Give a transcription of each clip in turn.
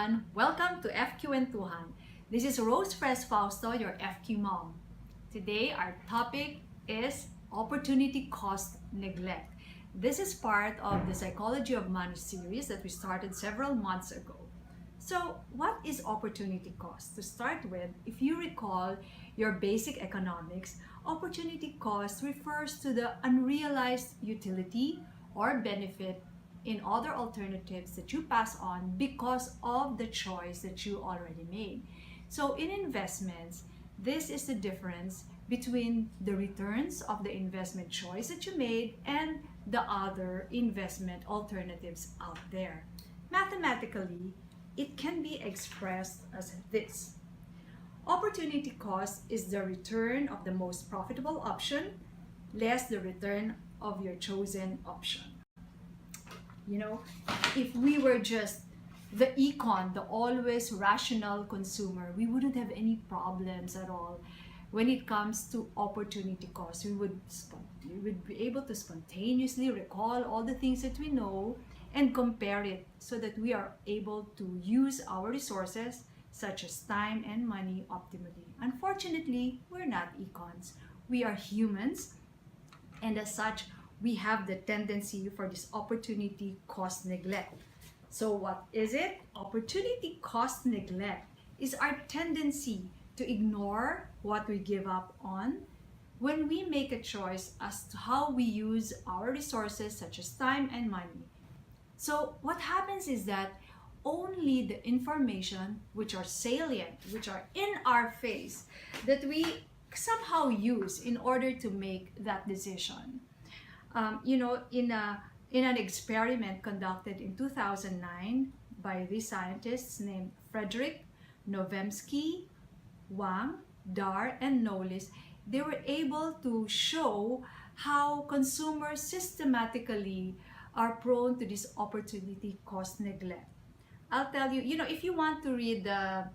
everyone! Welcome to FQ and Tuhan. This is Rose Fres Fausto, your FQ mom. Today our topic is opportunity cost neglect. This is part of the Psychology of Money series that we started several months ago. So what is opportunity cost? To start with, if you recall your basic economics, opportunity cost refers to the unrealized utility or benefit in other alternatives that you pass on because of the choice that you already made. So in investments, this is the difference between the returns of the investment choice that you made and the other investment alternatives out there. Mathematically, it can be expressed as this. Opportunity cost is the return of the most profitable option less the return of your chosen option. You know, if we were just the the always rational consumer, we wouldn't have any problems at all when it comes to opportunity cost. We would be able to spontaneously recall all the things that we know and compare it so that we are able to use our resources such as time and money optimally. Unfortunately, we're not econs. We are humans, and as such, we have the tendency for this opportunity cost neglect. So what is it? Opportunity cost neglect is our tendency to ignore what we give up on when we make a choice as to how we use our resources such as time and money. So what happens is that only the information which are salient, which are in our face, that we somehow use in order to make that decision. In an experiment conducted in 2009 by these scientists named Frederick, Novemsky, Wang, Dar, and Knowles, they were able to show how consumers systematically are prone to this opportunity cost neglect. I'll tell you, if you want to read that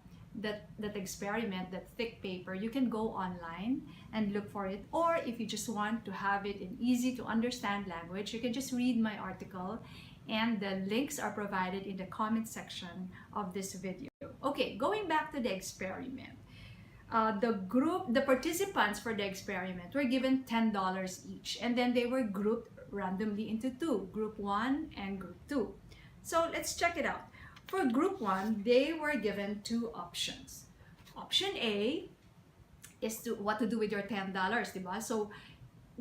experiment, that thick paper, you can go online and look for it, or if you just want to have it in easy to understand language, you can just read my article, and the links are provided in the comment section of this video. Okay, going back to the experiment, the participants for the experiment were given $10 each, and then they were grouped randomly into two, group 1 and group 2. So let's check it out. For group 1, they were given two options. Option A is what to do with your $10, diba? So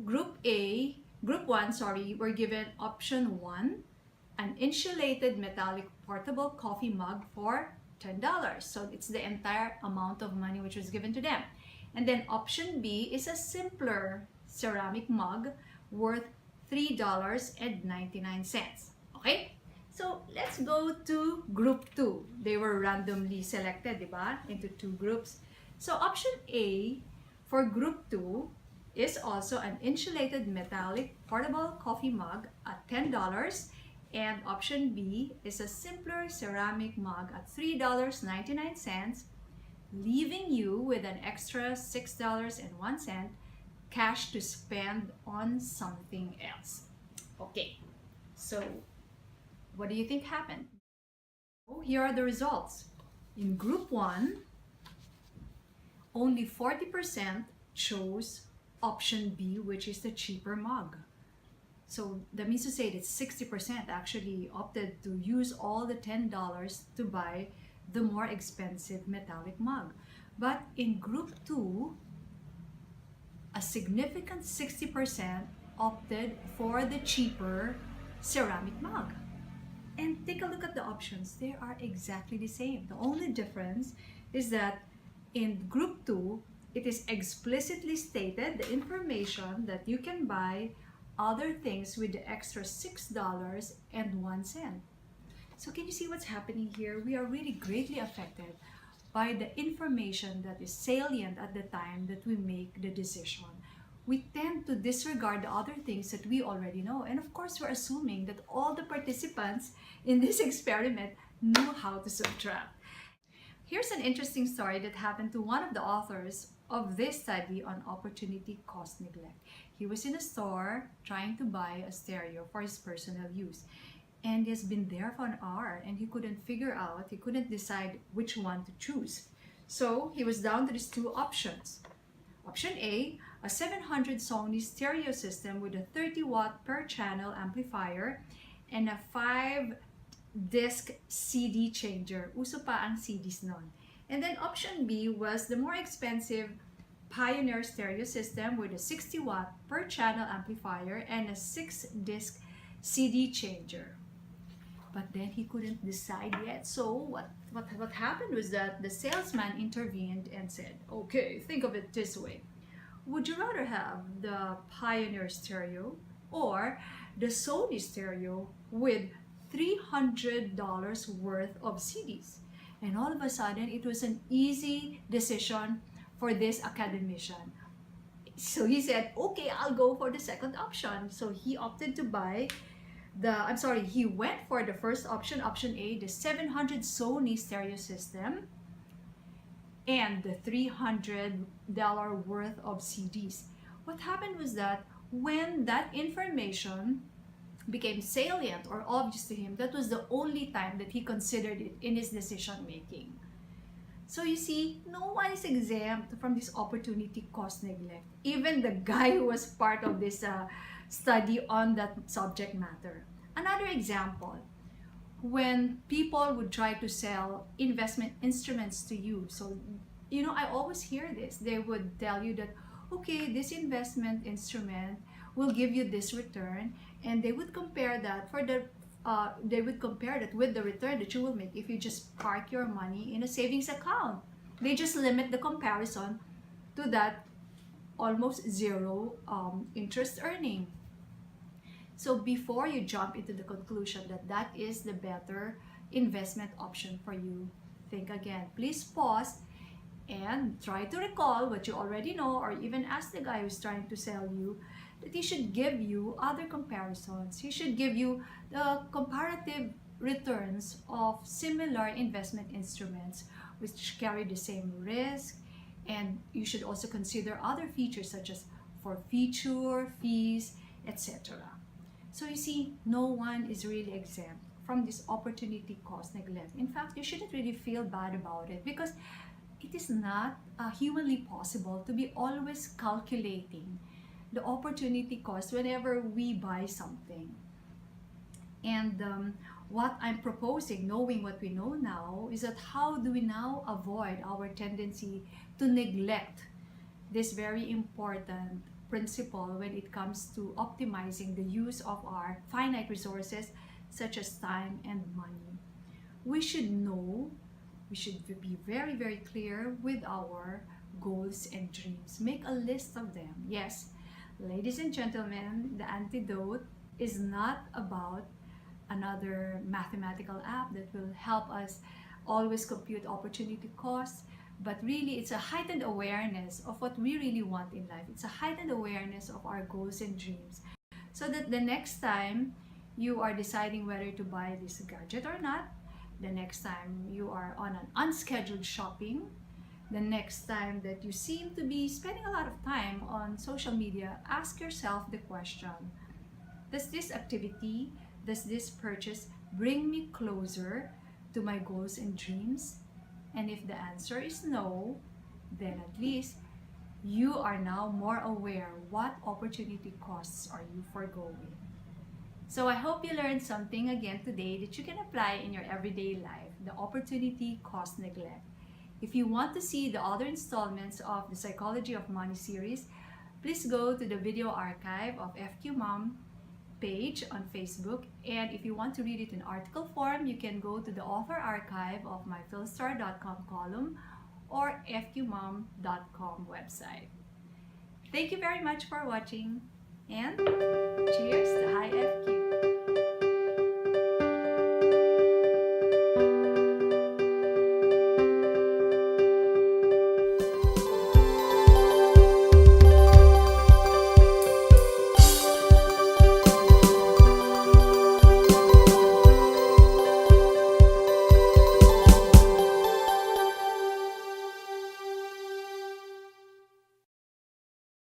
group 1, were given option 1, an insulated metallic portable coffee mug for $10. So it's the entire amount of money which was given to them. And then option B is a simpler ceramic mug worth $3.99. Okay? So let's go to group 2. They were randomly selected, diba, into two groups. So option A for group 2 is also an insulated metallic portable coffee mug at $10, and option B is a simpler ceramic mug at $3.99, leaving you with an extra $6.01 cash to spend on something else. Okay, so what do you think happened? Oh, here are the results. In group 1, only 40% chose option B, which is the cheaper mug. So that means to say that 60% actually opted to use all the $10 to buy the more expensive metallic mug. But in group 2, a significant 60% opted for the cheaper ceramic mug. And take a look at the options. They are exactly the same. The only difference is that in group 2, it is explicitly stated, the information, that you can buy other things with the extra $6.01. So can you see what's happening here? We are really greatly affected by the information that is salient at the time that we make the decision. We tend to disregard the other things that we already know. And of course, we're assuming that all the participants in this experiment knew how to subtract. Here's an interesting story that happened to one of the authors of this study on opportunity cost neglect. He was in a store trying to buy a stereo for his personal use. and he's been there for an hour and he couldn't decide which one to choose. So he was down to these two options. Option A, a 700 Sony stereo system with a 30-watt per channel amplifier and a 5-disc CD changer. Uso pa ang CDs nun. And then option B was the more expensive Pioneer stereo system with a 60-watt per channel amplifier and a 6-disc CD changer. But then he couldn't decide yet. So what happened was that the salesman intervened and said, okay, think of it this way. Would you rather have the Pioneer stereo or the Sony stereo with $300 worth of CDs? And all of a sudden, it was an easy decision for this academician. So he said, okay, I'll go for the second option. So he opted to buy he went for the first option, option A, the 700 Sony stereo system and the $300 worth of CDs. What happened was that when that information became salient or obvious to him, that was the only time that he considered it in his decision making. So you see, no one is exempt from this opportunity cost neglect. Even the guy who was part of this study on that subject matter. Another example, when people would try to sell investment instruments to you. So, I always hear this. They would tell you that, okay, this investment instrument will give you this return, and they would compare that with the return that you will make if you just park your money in a savings account. They just limit the comparison to that almost zero interest earning. So before you jump into the conclusion that that is the better investment option for you, think again. Please pause and try to recall what you already know, or even ask the guy who's trying to sell you that he should give you other comparisons. He should give you the comparative returns of similar investment instruments which carry the same risk, and you should also consider other features such as forfeiture, fees, etc. So you see, no one is really exempt from this opportunity cost neglect. In fact, you shouldn't really feel bad about it because it is not humanly possible to be always calculating the opportunity cost whenever we buy something. And what I'm proposing, knowing what we know now, is that how do we now avoid our tendency to neglect this very important principle when it comes to optimizing the use of our finite resources such as time and money. We should be very, very clear with our goals and dreams. Make a list of them. Yes, ladies and gentlemen, the antidote is not about another mathematical app that will help us always compute opportunity costs, but really it's a heightened awareness of what we really want in life. It's a heightened awareness of our goals and dreams, so that the next time you are deciding whether to buy this gadget or not, the next time you are on an unscheduled shopping, the next time that you seem to be spending a lot of time on social media, ask yourself the question, does this activity, does this purchase bring me closer to my goals and dreams? And if the answer is no, then at least you are now more aware what opportunity costs are you foregoing. So I hope you learned something again today that you can apply in your everyday life, the opportunity cost neglect. If you want to see the other installments of the Psychology of Money series, please go to the video archive of FQ Mom page on Facebook, and if you want to read it in article form, you can go to the author archive of my philstar.com column or fqmom.com website. Thank you very much for watching, and cheers to high FQ.